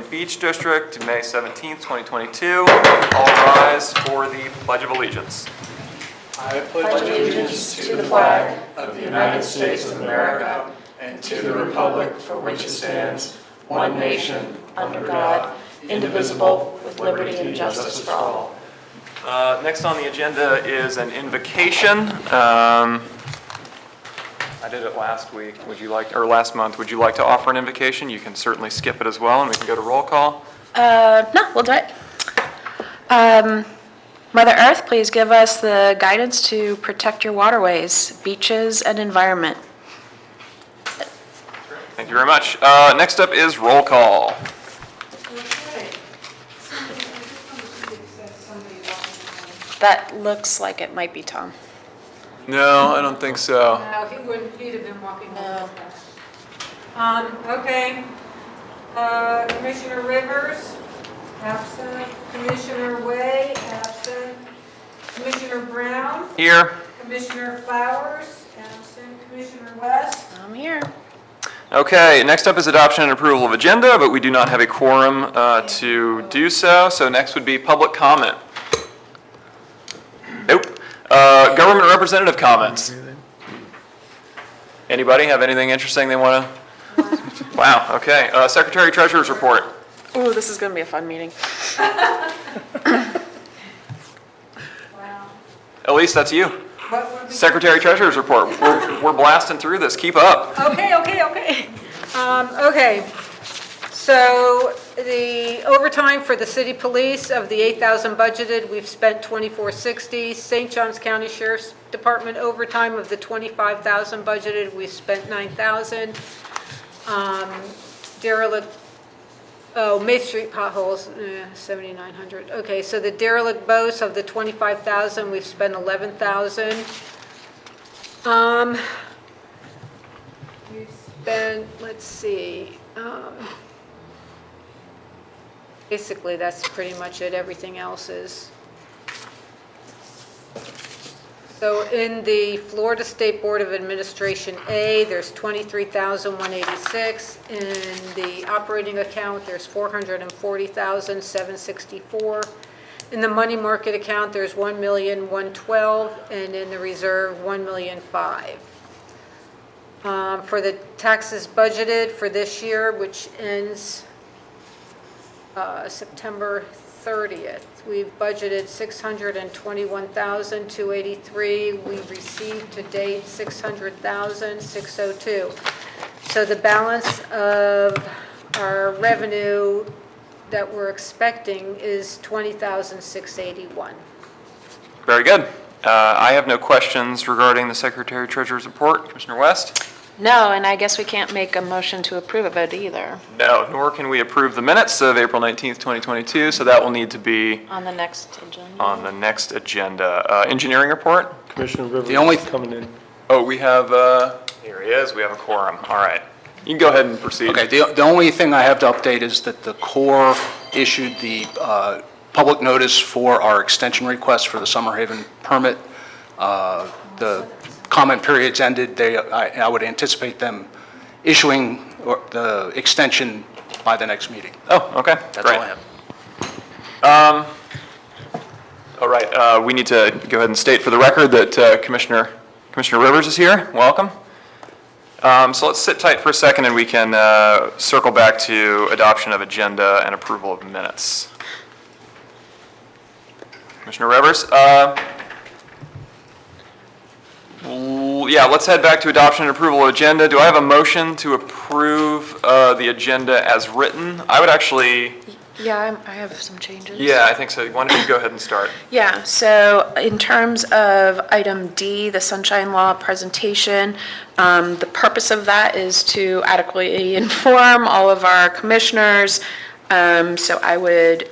Beach District, May 17th, 2022. All rise for the Pledge of Allegiance. I pledge allegiance to the flag of the United States of America and to the republic for which it stands, one nation, under God, indivisible, with liberty and justice for all. Next on the agenda is an invocation. I did it last week. Last month? Would you like to offer an invocation? You can certainly skip it as well, and we can go to roll call. No, we'll do it. Mother Earth, please give us the guidance to protect your waterways, beaches, and environment. Thank you very much. Next up is roll call. That looks like it might be Tom. No, I don't think so. No, he wouldn't, he'd have been walking No. on okay. Commissioner Rivers, absent. Commissioner Way, absent. Commissioner Brown, Here. Commissioner Flowers, absent. Commissioner West. I'm here. Okay, next up is adoption and approval of agenda, but we do not have a quorum to do so. So next would be public comment. Nope. Government representative comments. Anybody have anything interesting they want to? Wow, okay. Secretary Treasurer's report. Oh, this is going to be a fun meeting. Wow. Elise, that's you. What would be? Secretary Treasurer's report. We're blasting through this. Keep up. Okay. Okay. So the overtime for the city police of the 8,000 budgeted, we've spent 2,460. St. Johns County Sheriff's Department overtime of the 25,000 budgeted, we've spent 9,000. Derelict, Main Street potholes, 7,900. Okay, so the derelict boats of the 25,000, we've spent 11,000. We've spent, let's see. Basically, that's pretty much it. Everything else is. So in the Florida State Board of Administration A, there's 23,186. In the operating account, there's 440,764. In the money market account, there's 1,112,000, and in the reserve, 1,005,000. For the taxes budgeted for this year, which ends September 30th. We've budgeted $621,283. We've received to date $600,602. So the balance of our revenue that we're expecting is $20,681. Very good. I have no questions regarding the Secretary Treasurer's report. Commissioner West? No, and I guess we can't make a motion to approve of it either. No, nor can we approve the minutes of April 19th, 2022, so that will need to be On the next agenda. on the next agenda. Engineering report? Commissioner Rivers The only- is coming in. Oh, we have, here he is, we have a quorum. All right. You can go ahead and proceed. Okay, the only thing I have to update is that the Corps issued the public notice for our extension request for the Summer Haven permit. The comment period's ended. I would anticipate them issuing the extension by the next meeting. Oh, okay, That's great. all I have. All right, we need to go ahead and state for the record that Commissioner Rivers is here. Welcome. So let's sit tight for a second and we can circle back to adoption of agenda and approval of minutes. Commissioner Rivers? Yeah, let's head back to adoption and approval of agenda. Do I have a motion to approve the agenda as written? I would actually, Yeah, I have some changes. yeah, I think so. Why don't you go ahead and start? Yeah, so in terms of item D, the Sunshine Law presentation, the purpose of that is to adequately inform all of our commissioners. So I would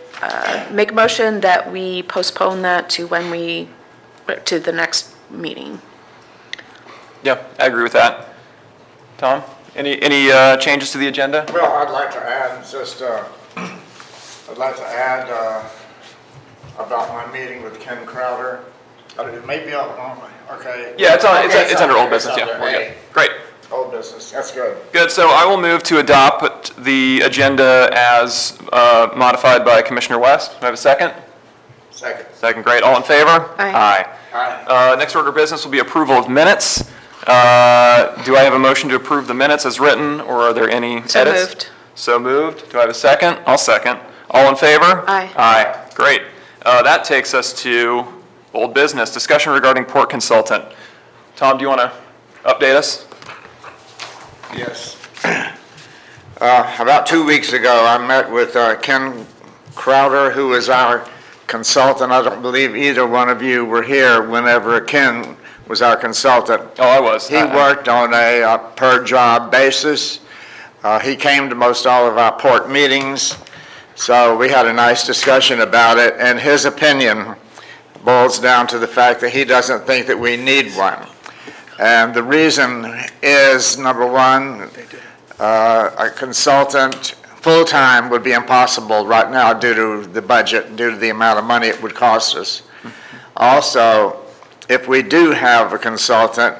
make a motion that we postpone that to to the next meeting. Yeah, I agree with that. Tom, any changes to the agenda? Well, I'd like to add about my meeting with Ken Crowder. It may be on, okay. Yeah, it's Okay, under old business, it's yeah, on we're there. good. Great. Old business, that's good. Good, so I will move to adopt the agenda as modified by Commissioner West. Do I have a second? Second. Second, great. All in favor? Aye. Aye. Next order of business will be approval of minutes. Do I have a motion to approve the minutes as written, or are there any edits? So moved. So moved. Do I have a second? I'll second. All in favor? Aye. Aye. Great. That takes us to old business, discussion regarding port consultant. Tom, do you want to update us? Yes. About 2 weeks ago, I met with Ken Crowder, who is our consultant. I don't believe either one of you were here whenever Ken was our consultant. Oh, I was. He worked on a per-job basis. He came to most all of our port meetings, so we had a nice discussion about it, and his opinion boils down to the fact that he doesn't think that we need one. And the reason is, number one, a consultant full-time would be impossible right now due to the budget, due to the amount of money it would cost us. Also, if we do have a consultant,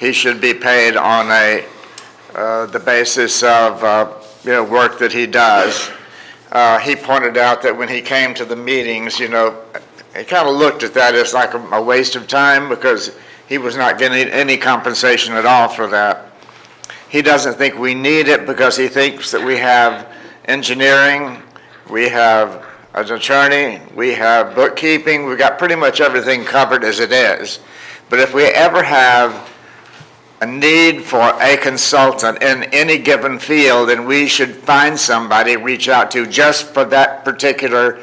he should be paid on the basis of work that he does. He pointed out that when he came to the meetings, he kind of looked at that as like a waste of time because he was not getting any compensation at all for that. He doesn't think we need it because he thinks that we have engineering, we have an attorney, we have bookkeeping, we've got pretty much everything covered as it is. But if we ever have a need for a consultant in any given field, then we should find somebody to reach out to just for that particular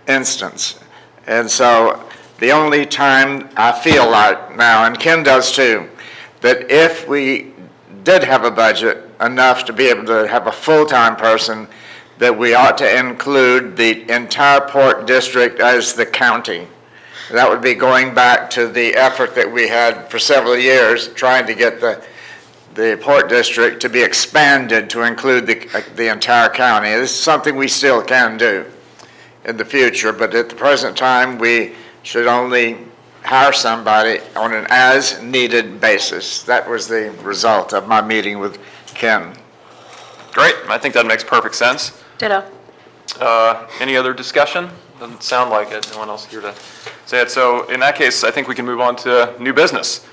instance. And so the only time I feel like now, and Ken does too, that if we did have a budget enough to be able to have a full-time person, that we ought to include the entire Port District as the county. That would be going back to the effort that we had for several years trying to get the Port District to be expanded to include the entire county. This is something we still can do in the future, but at the present time, we should only hire somebody on an as-needed basis. That was the result of my meeting with Ken. Great. I think that makes perfect sense. Ditto. Any other discussion? Doesn't sound like it. No one else here to say it. So in that case, I think we can move on to new business.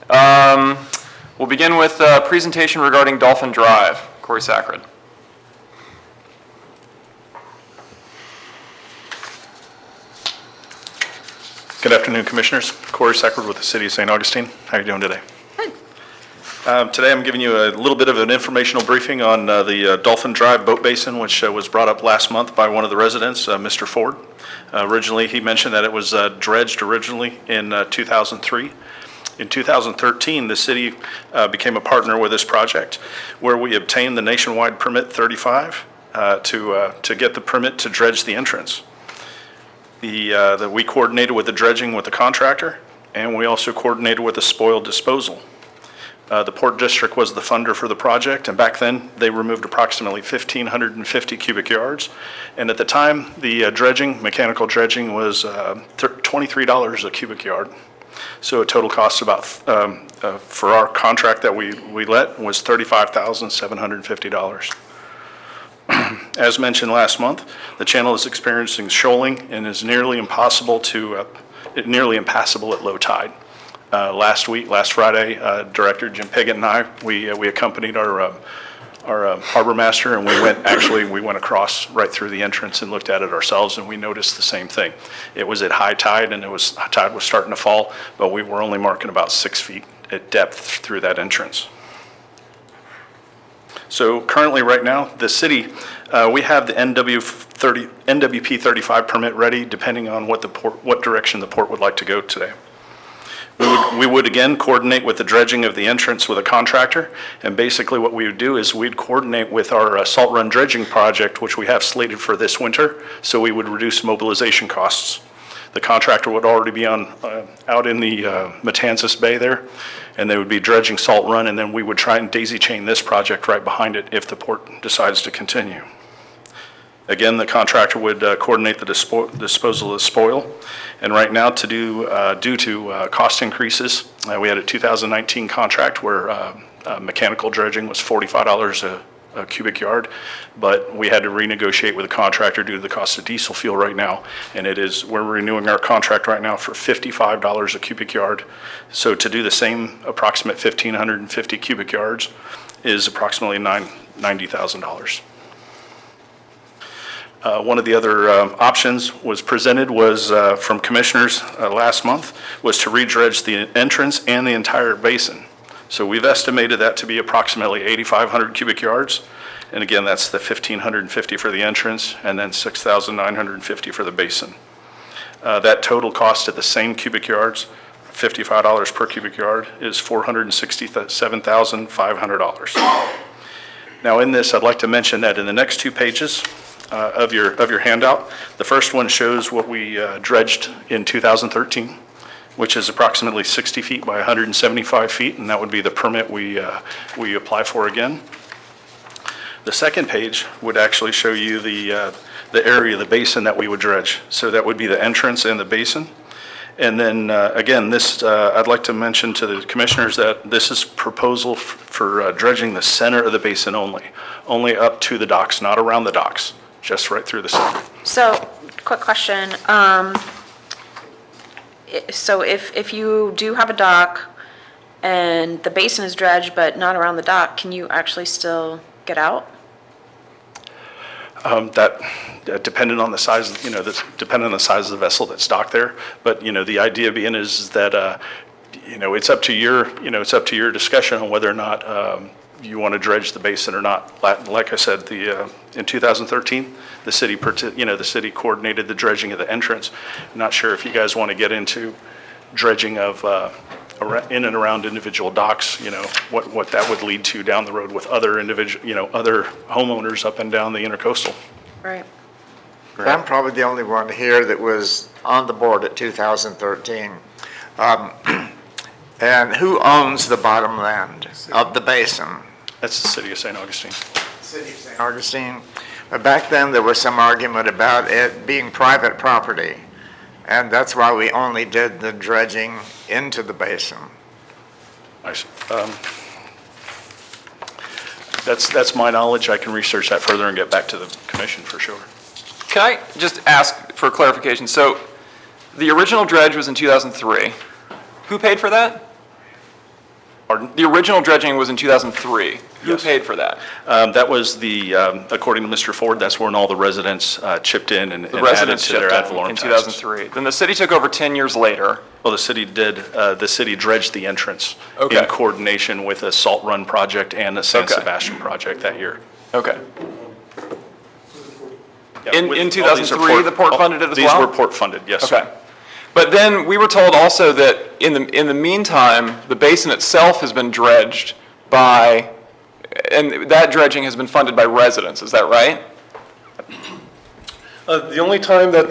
We'll begin with a presentation regarding Dolphin Drive. Corey Sacred. Good afternoon, Commissioners. Corey Sacred with the City of St. Augustine. How are you doing today? Today I'm giving you a little bit of an informational briefing on the Dolphin Drive boat basin, which was brought up last month by one of the residents, Mr. Ford. Originally, he mentioned that it was dredged originally in 2003. In 2013, the city became a partner with this project, where we obtained the nationwide permit 35 to get the permit to dredge the entrance. We coordinated with the dredging with the contractor, and we also coordinated with the spoil disposal. The Port District was the funder for the project, and back then, they removed approximately 1,550 cubic yards. And at the time, the mechanical dredging was $23 a cubic yard. So a total cost about, for our contract that we let, was $35,750. As mentioned last month, the channel is experiencing shoaling and is nearly impassable at low tide. Last Friday, Director Jim Piggott and I, we accompanied our harbor master, and we went across right through the entrance and looked at it ourselves, and we noticed the same thing. It was at high tide, and tide was starting to fall, but we were only marking about 6 feet at depth through that entrance. So currently, right now, the city, we have the NWP 35 permit ready, depending on what direction the port would like to go today. We would again coordinate with the dredging of the entrance with a contractor, and basically what we would do is we'd coordinate with our salt run dredging project, which we have slated for this winter, so we would reduce mobilization costs. The contractor would already be out in the Matanzas Bay there, and they would be dredging Salt Run, and then we would try and daisy chain this project right behind it if the port decides to continue. Again, the contractor would coordinate the disposal of spoil, and right now, due to cost increases, we had a 2019 contract where Mechanical dredging was $45 a cubic yard, but we had to renegotiate with the contractor due to the cost of diesel fuel right now, and we're renewing our contract right now for $55 a cubic yard. So to do the same approximate 1,550 cubic yards is approximately $90,000. One of the other options was presented was from commissioners last month, was to redredge the entrance and the entire basin. So we've estimated that to be approximately 8,500 cubic yards. And again, that's the 1,550 for the entrance and then 6,950 for the basin. That total cost at the same cubic yards, $55 per cubic yard, is $467,500. Now in this, I'd like to mention that in the next 2 pages of your handout, the first one shows what we dredged in 2013, which is approximately 60 feet by 175 feet, and that would be the permit we apply for again. The second page would actually show you the area of the basin that we would dredge. So that would be the entrance and the basin. And then, again, this, I'd like to mention to the commissioners that this is proposal for dredging the center of the basin only up to the docks, not around the docks, just right through the center. So, quick question. So if you do have a dock and the basin is dredged but not around the dock, can you actually still get out? That dependent on the size, dependent on the size of the vessel that's docked there. But, the idea being is that, it's up to it's up to your discussion on whether or not you want to dredge the basin or not. Like I said, in 2013, the city coordinated the dredging of the entrance. I'm not sure if you guys want to get into dredging of in and around individual docks, what that would lead to down the road with other other homeowners up and down the intercoastal. Right. I'm probably the only one here that was on the board at 2013. And who owns the bottom land of the basin? That's the city of St. Augustine. City of St. Augustine. But back then, there was some argument about it being private property, and that's why we only did the dredging into the basin. I see. That's my knowledge. I can research that further and get back to the commission for sure. Can I just ask for clarification? So the original dredge was in 2003. Who paid for that? Pardon? The original dredging was in 2003. Who Yes. paid for that? That was according to Mr. Ford, that's when all the residents chipped in and The added residents to their chipped ad in valorem in taxes. 2003. Then the city took over 10 years later. Well, the city dredged the entrance Okay. in coordination with a Salt Run project and a San Okay. Sebastian project that year. Okay. Yeah, In all these are 2003, the port funded it as well? These were port funded, yes. Okay. But then we were told also that in the meantime, the basin itself has been dredged by, and that dredging has been funded by residents, is that right? The only time that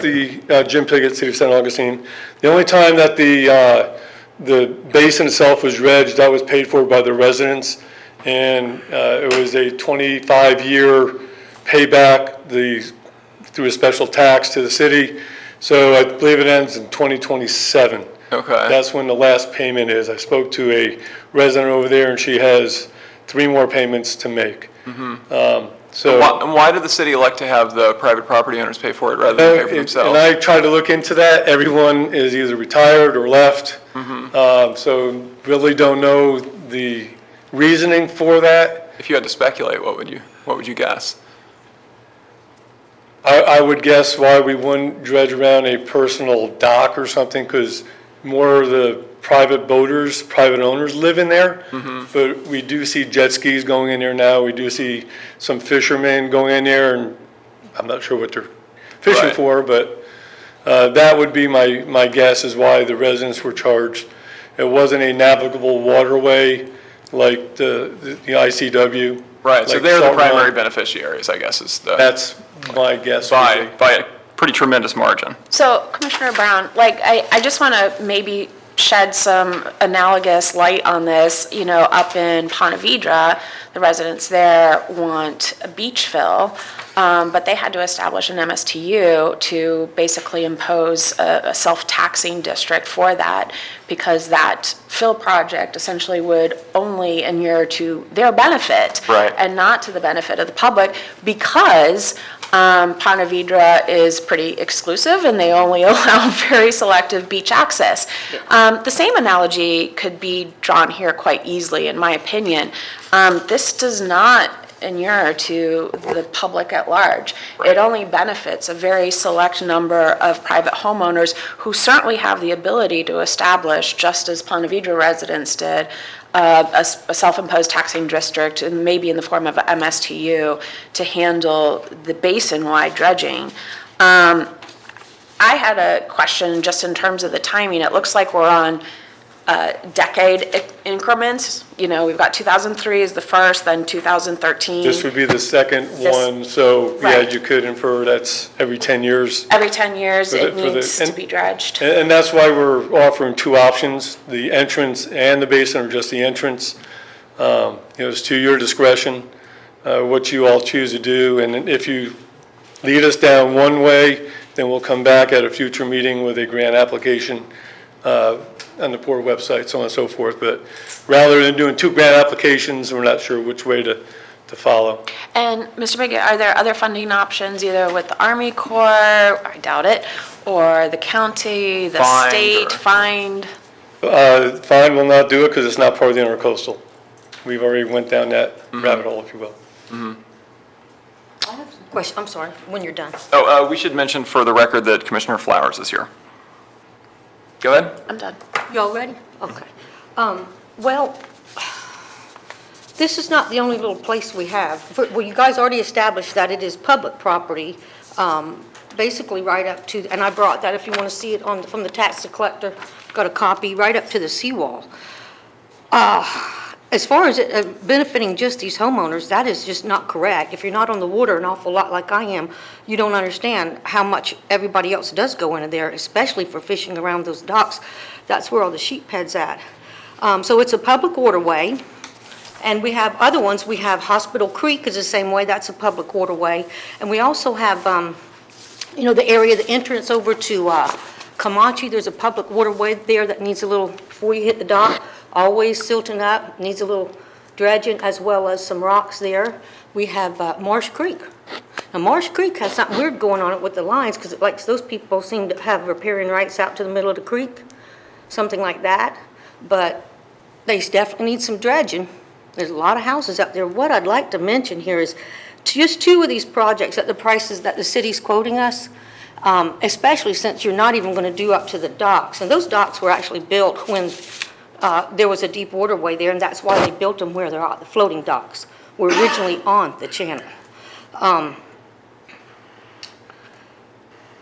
Jim Piggott, City of St. Augustine, the only time that the basin itself was dredged, that was paid for by the residents, and it was a 25-year payback through a special tax to the city. So I believe it ends in 2027. Okay. That's when the last payment is. I spoke to a resident over there, and she has 3 more payments to make. So. And why did the city elect to have the private property owners pay for it rather than pay for And themselves? I tried to look into that. Everyone is either retired or left. So really don't know the reasoning for that. If you had to speculate, what would you guess? I would guess why we wouldn't dredge around a personal dock or something, because more of the private boaters, private owners live in there. But we do see jet skis going in there now. We do see some fishermen going in there, and I'm not sure what they're fishing Right. for, but that would be my guess is why the residents were charged. It wasn't a navigable waterway like the ICW. Right, so like they're the Salt Run. primary beneficiaries, I guess, is the, That's my guess. would by be. a pretty tremendous margin. So Commissioner Brown, I just want to maybe shed some analogous light on this. Up in Ponte Vedra, the residents there want a beach fill. but they had to establish an MSTU to basically impose a self-taxing district for that, because that fill project essentially would only inure to their benefit. Right. And not to the benefit of the public, because Ponte Vedra is pretty exclusive and they only allow very selective beach access. The same analogy could be drawn here quite easily, in my opinion. This does not inure to the public at large. It only benefits a very select number of private homeowners who certainly have the ability to establish, just as Ponte Vedra residents did, a self-imposed taxing district, and maybe in the form of a MSTU, to handle the basin-wide dredging. I had a question just in terms of the timing. It looks like we're on decade increments. You know, we've got 2003 is the first, then 2013. This would be the second one, so, yeah, Right. you could infer that's every 10 years. Every 10 years, For the- it for the- needs to be dredged. And that's why we're offering two options, the entrance and the basin, or just the entrance. It's to your discretion, what you all choose to do. And if you lead us down one way, then we'll come back at a future meeting with a grant application on the Port website, so on and so forth. But rather than doing two grant applications, we're not sure which way to follow. And Mr. Biggett, are there other funding options, either with the Army Corps, I doubt it, or the county, the Find, state, or- find? Fine will not do it because it's not part of the intercoastal. We've already went down that rabbit hole, if you will. Question, I'm sorry, when you're done. Oh, we should mention for the record that Commissioner Flowers is here. Go ahead. I'm done. Y'all ready? Okay. Well, this is not the only little place we have. Well, you guys already established that it is public property, basically right up to, and I brought that, if you want to see it from the tax collector, got a copy, right up to the seawall. As far as it benefiting just these homeowners, that is just not correct. If you're not on the water an awful lot like I am, you don't understand how much everybody else does go into there, especially for fishing around those docks. That's where all the sheep head's at. So it's a public waterway, and we have other ones. We have Hospital Creek is the same way, that's a public waterway. And we also have, the area, the entrance over to Comanche, there's a public waterway there that needs a little, before you hit the dock, always silting up, needs a little dredging, as well as some rocks there. We have Marsh Creek. Now, Marsh Creek has something weird going on it with the lines, because like those people seem to have riparian rights out to the middle of the creek, something like that. But they definitely need some dredging. There's a lot of houses up there. What I'd like to mention here is just two of these projects at the prices that the city's quoting us, especially since you're not even going to do up to the docks. And those docks were actually built when there was a deep waterway there, and that's why they built them where they're at. The floating docks were originally on the channel.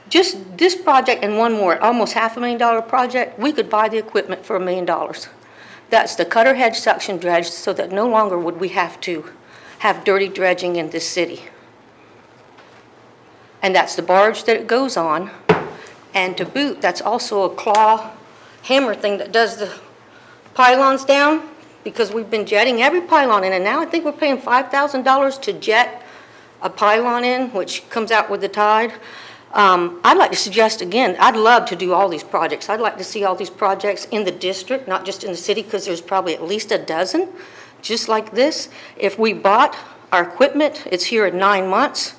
Just this project and one more, almost $500,000 project, we could buy the equipment for $1 million. That's the cutter head suction dredge, so that no longer would we have to have dirty dredging in this city. And that's the barge that it goes on. And to boot, that's also a claw hammer thing that does the pylons down, because we've been jetting every pylon in, and now I think we're paying $5,000 to jet a pylon in, which comes out with the tide. I'd like to suggest again, I'd love to do all these projects. I'd like to see all these projects in the district, not just in the city, because there's probably at least a dozen just like this. If we bought our equipment, it's here in 9 months.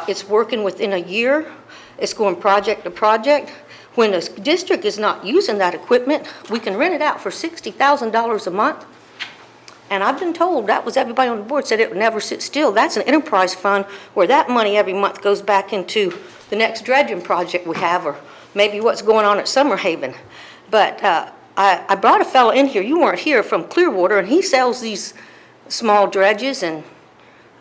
It's working within a year. It's going project to project. When the district is not using that equipment, we can rent it out for $60,000 a month. And I've been told, that was everybody on the board said it would never sit still. That's an enterprise fund where that money every month goes back into the next dredging project we have, or maybe what's going on at Summer Haven. But I brought a fellow in here, you weren't here, from Clearwater, and he sells these small dredges and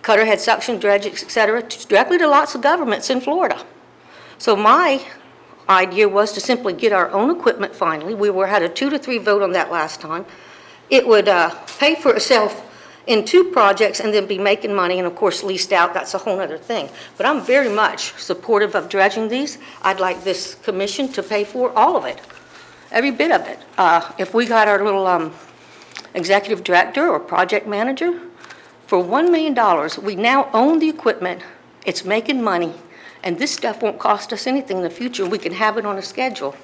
cutter head suction dredges, et cetera, directly to lots of governments in Florida. So my idea was to simply get our own equipment finally. We had a 2-3 vote on that last time. It would pay for itself in 2 projects and then be making money, and of course leased out, that's a whole other thing. But I'm very much supportive of dredging these. I'd like this commission to pay for all of it, every bit of it. If we got our little executive director or project manager, for $1 million, we now own the equipment It's making money, and this stuff won't cost us anything in the future. We can have it on a schedule.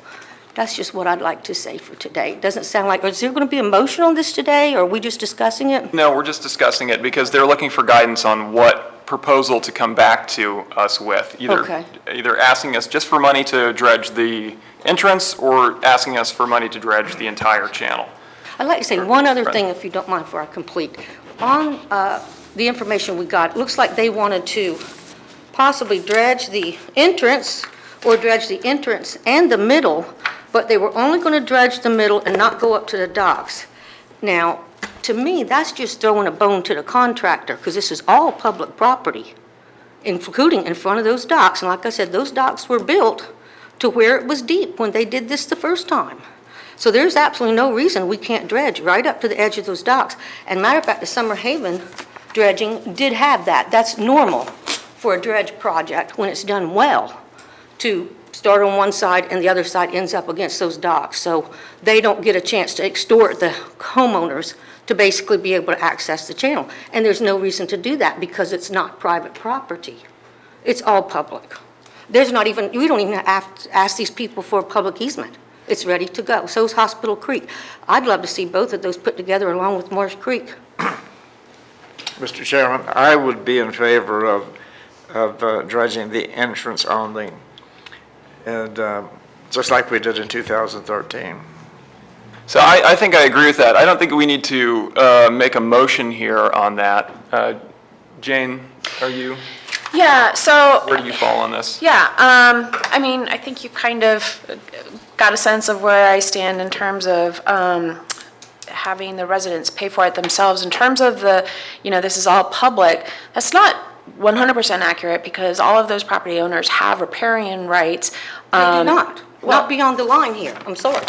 That's just what I'd like to say for today. It doesn't sound like, is there going to be a motion on this today, or are we just discussing it? No, we're just discussing it because they're looking for guidance on what proposal to come back to us with. Okay. Either asking us just for money to dredge the entrance or asking us for money to dredge the entire channel. I'd like to say one other thing, if you don't mind, before I complete. On the information we got, it looks like they wanted to possibly dredge the entrance or dredge the entrance and the middle, but they were only going to dredge the middle and not go up to the docks. Now, to me, that's just throwing a bone to the contractor, because this is all public property, including in front of those docks. And like I said, those docks were built to where it was deep when they did this the first time. So there's absolutely no reason we can't dredge right up to the edge of those docks. And matter of fact, the Summer Haven dredging did have that. That's normal for a dredge project when it's done well, to start on one side and the other side ends up against those docks. So they don't get a chance to extort the homeowners to basically be able to access the channel. And there's no reason to do that because it's not private property. It's all public. There's not even, we don't even have to ask these people for a public easement. It's ready to go. So is Hospital Creek. I'd love to see both of those put together along with Morris Creek. Mr. Chairman, I would be in favor of dredging the entrance only, and just like we did in 2013. So I think I agree with that. I don't think we need to make a motion here on that. Jane, are you, Yeah, so, where do you fall on this? yeah, I mean, I think you kind of got a sense of where I stand in terms of having the residents pay for it themselves. In terms of the, this is all public, that's not 100% accurate because all of those property owners have riparian rights. They do not beyond the line here. I'm sorry.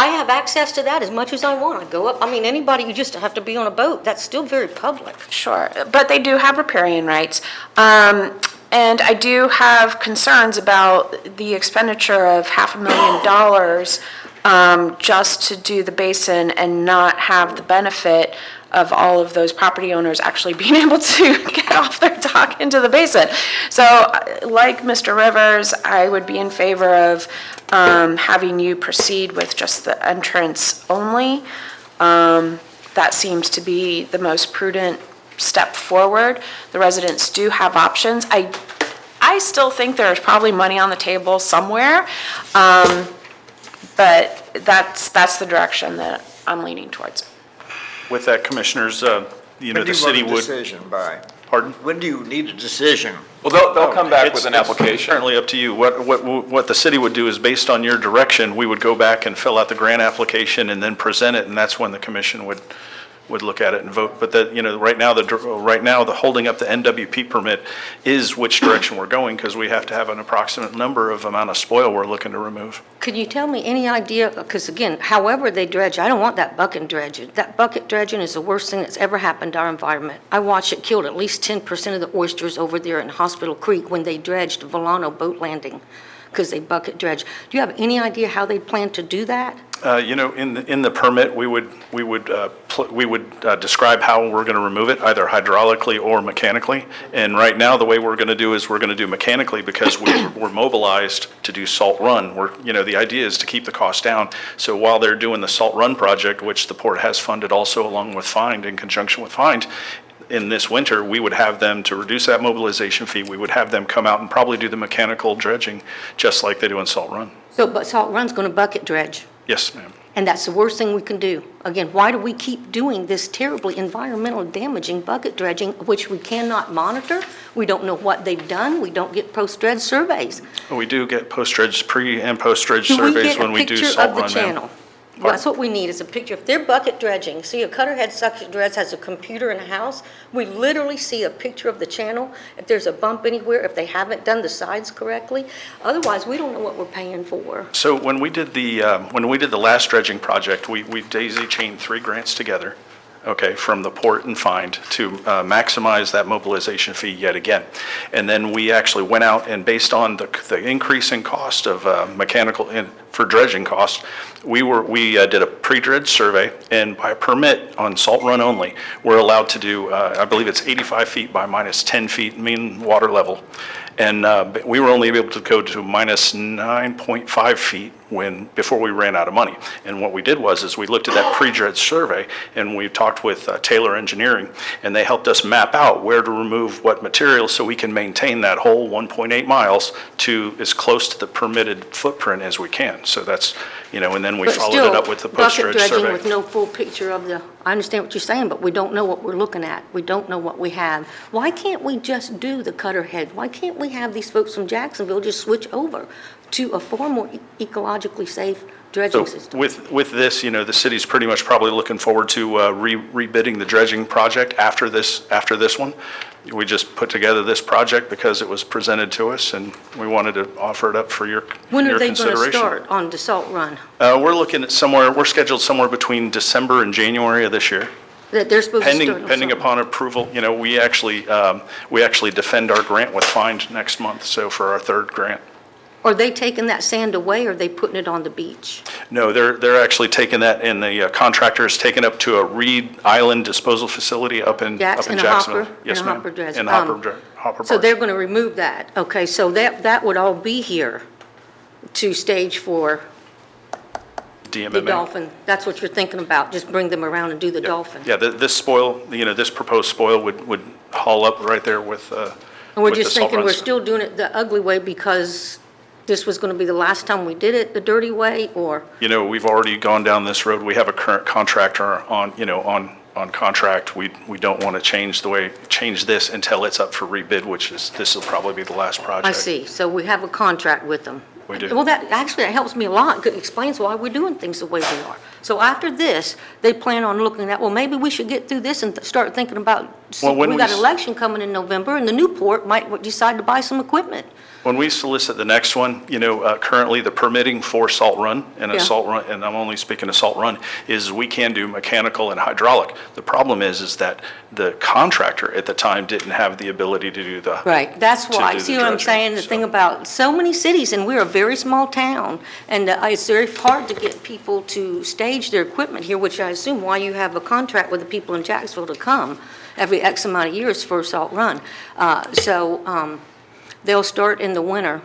I have access to that as much as I want. I go up, anybody, you just have to be on a boat. That's still very public. Sure, but they do have riparian rights. And I do have concerns about the expenditure of $500,000 just to do the basin and not have the benefit of all of those property owners actually being able to get off their dock into the basin. So like Mr. Rivers, I would be in favor of having you proceed with just the entrance only. That seems to be the most prudent step forward. The residents do have options. I still think there's probably money on the table somewhere, but that's the direction that I'm leaning towards. With that, Commissioners, the city would... Decision by? Pardon? When do you need a decision? Well, they'll come back with an It's application. certainly up to you. What the city would do is, based on your direction, we would go back and fill out the grant application and then present it, and that's when the commission would look at it and vote. But right now, the holding up the NWP permit is which direction we're going, because we have to have an approximate number of amount of spoil we're looking to remove. Could you tell me any idea, because again, however they dredge, I don't want that bucket dredging. That bucket dredging is the worst thing that's ever happened to our environment. I watched it killed at least 10% of the oysters over there in Hospital Creek when they dredged Volano boat landing, because they bucket dredge. Do you have any idea how they plan to do that? In the permit, we would describe how we're going to remove it, either hydraulically or mechanically. And right now, the way we're going to do is we're going to do mechanically because we're mobilized to do salt run. The idea is to keep the cost down. So while they're doing the salt run project, which the port has funded also along with FIND, in conjunction with FIND, in this winter, we would have them, to reduce that mobilization fee, we would have them come out and probably do the mechanical dredging just like they do in Salt Run. But Salt Run's going to bucket dredge. Yes, ma'am. And that's the worst thing we can do. Again, why do we keep doing this terribly environmentally damaging bucket dredging, which we cannot monitor? We don't know what they've done. We don't get post-dredge surveys. We do get post-dredge, pre- and post-dredge surveys when we do Salt Run, Do we get a picture of the ma'am. channel? That's what we need, is a picture. If they're bucket dredging, see, a Cutterhead Suction Dredge has a computer in a house. We literally see a picture of the channel, if there's a bump anywhere, if they haven't done the sides correctly. Otherwise, we don't know what we're paying for. So when we did the last dredging project, we daisy chained 3 grants together. okay, from the port and find to maximize that mobilization fee yet again. And then we actually went out and based on the increase in cost of mechanical, for dredging costs, we did a pre-dredge survey, and by permit on Salt Run only, we're allowed to do, I believe it's 85 feet by minus 10 feet mean water level. And we were only able to go to minus 9.5 feet before we ran out of money. And what we did is we looked at that pre-dredge survey, and we talked with Taylor Engineering, and they helped us map out where to remove what materials so we can maintain that whole 1.8 miles to as close to the permitted footprint as we can. So that's, and then we But followed it up with the still, bucket post-dredge dredging survey. with no full picture of I understand what you're saying, but we don't know what we're looking at. We don't know what we have. Why can't we just do the cutter head? Why can't we have these folks from Jacksonville just switch over to a far more ecologically safe dredging So system? with this, the city's pretty much probably looking forward to rebidding the dredging project after this one. We just put together this project because it was presented to us, and we wanted to offer it up for your When are they going to consideration. start on the Salt Run? We're looking at we're scheduled somewhere between December and January of this year. That they're supposed to start on Pending Salt upon approval, we actually defend our grant with Find next month, so for our third grant. Are they taking that sand away, or are they putting it on the beach? No, they're actually taking that, and the contractor is taking up to a Reed Island disposal facility up in In a Jacksonville. hopper? Yes, In a ma'am. hopper dredge. In the hopper So barge. they're going to remove that. Okay, so that would all be here to stage for the DMMA. Dolphin. That's what you're thinking about, just bring them around and do the Dolphin. Yeah, this spoil, this proposed spoil would haul up right there with And we're with the just salt thinking we're runs. still doing it the ugly way because this was going to be the last time we did it the dirty way, or? We've already gone down this road. We have a current contractor on contract. We don't want to change this until it's up for rebid, this will probably be the last project. I see. So we have a contract with them. We do. Well, that helps me a lot. It explains why we're doing things the way we are. So after this, they plan on looking at, well, maybe we should get through this and start thinking about, Well, when we we got s- election coming in November, and the Newport might decide to buy some equipment. When we solicit the next one, currently the permitting for Salt Run, and Yeah. and I'm only speaking of Salt Run, is we can do mechanical and hydraulic. The problem is that the contractor at the time didn't have the ability to do the. Right, that's to why. do the See what I'm dredging, saying? The so. thing about so many cities, and we're a very small town, and it's very hard to get people to stage their equipment here, which I assume why you have a contract with the people in Jacksonville to come every X amount of years for Salt Run. They'll start in the winter.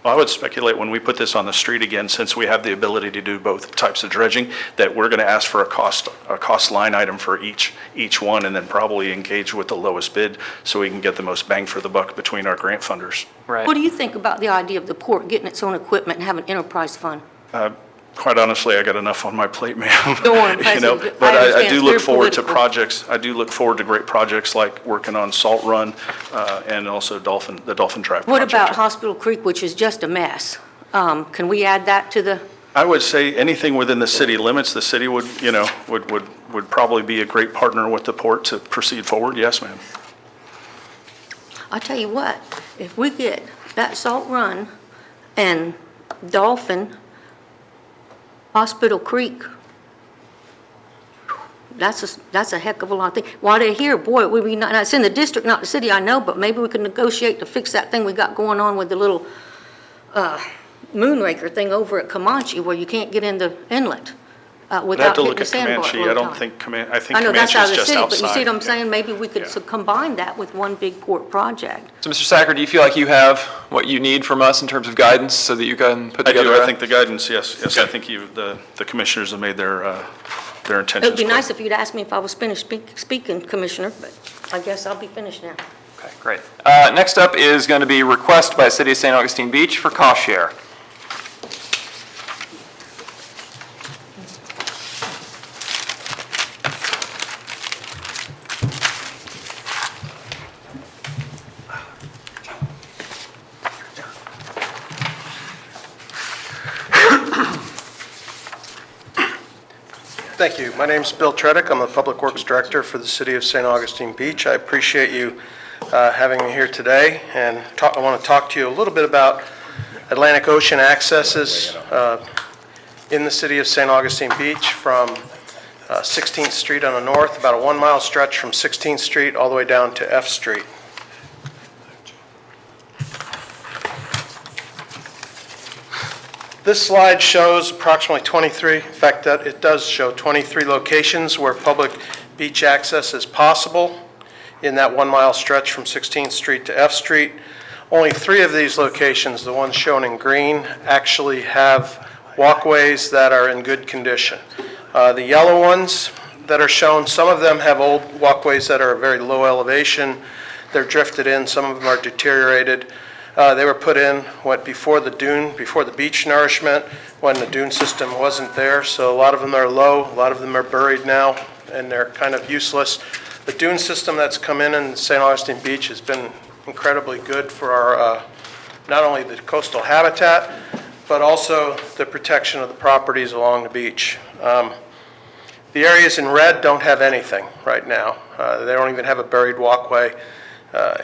Well, I would speculate when we put this on the street again, since we have the ability to do both types of dredging, that we're going to ask for a cost line item for each one, and then probably engage with the lowest bid so we can get the most bang for the buck between our grant funders. Right. What do you think about the idea of the port getting its own equipment and having an enterprise fund? Quite honestly, I got enough on my plate, ma'am. Go on, But I I understand do it's look very forward to political. projects, I do look forward to great projects like working on Salt Run and also the Dolphin Drive project. What about Hospital Creek, which is just a mess? Can we add that to the? I would say anything within the city limits, the city would probably be a great partner with the port to proceed forward. Yes, ma'am. I tell you what, if we get that Salt Run and Dolphin, Hospital Creek, that's a heck of a lot of things. While they're here, boy, it would be not, it's in the district, not the city, I know, but maybe we could negotiate to fix that thing we got going on with the little Moonraker thing over at Comanche where you can't get in the inlet I'd have without to hitting look the at sandbar. Comanche. I don't think I think I know that's Comanche out is of the just city, outside. but you see what I'm Yeah. saying? Maybe we could Yeah. combine that with one big port project. So, Mr. Sacker, do you feel like you have what you need from us in terms of guidance so that you can put I together? do. I think the guidance, yes. I think the commissioners have made their intentions It would be clear. nice if you'd asked me if I was finished speaking, Commissioner, but I guess I'll be finished now. Okay, great. Next up is going to be request by City of St. Augustine Beach for cost share. Thank you. My name's Bill Tredick. I'm the Public Works Director for the City of St. Augustine Beach. I appreciate you having me here today, and I want to talk to you a little bit about Atlantic Ocean accesses in the City of St. Augustine Beach from 16th Street on the north, about a 1-mile stretch from 16th Street all the way down to F Street. This slide shows approximately 23, in fact, it does show 23 locations where public beach access is possible in that 1-mile stretch from 16th Street to F Street. Only 3 of these locations, the ones shown in green, actually have walkways that are in good condition. The yellow ones that are shown, some of them have old walkways that are very low elevation. They're drifted in, some of them are deteriorated. They were put in before the beach nourishment, when the dune system wasn't there. So a lot of them are low, a lot of them are buried now, and they're kind of useless. The dune system that's come in St. Augustine Beach has been incredibly good for our, not only the coastal habitat, but also the protection of the properties along the beach. The areas in red don't have anything right now. They don't even have a buried walkway.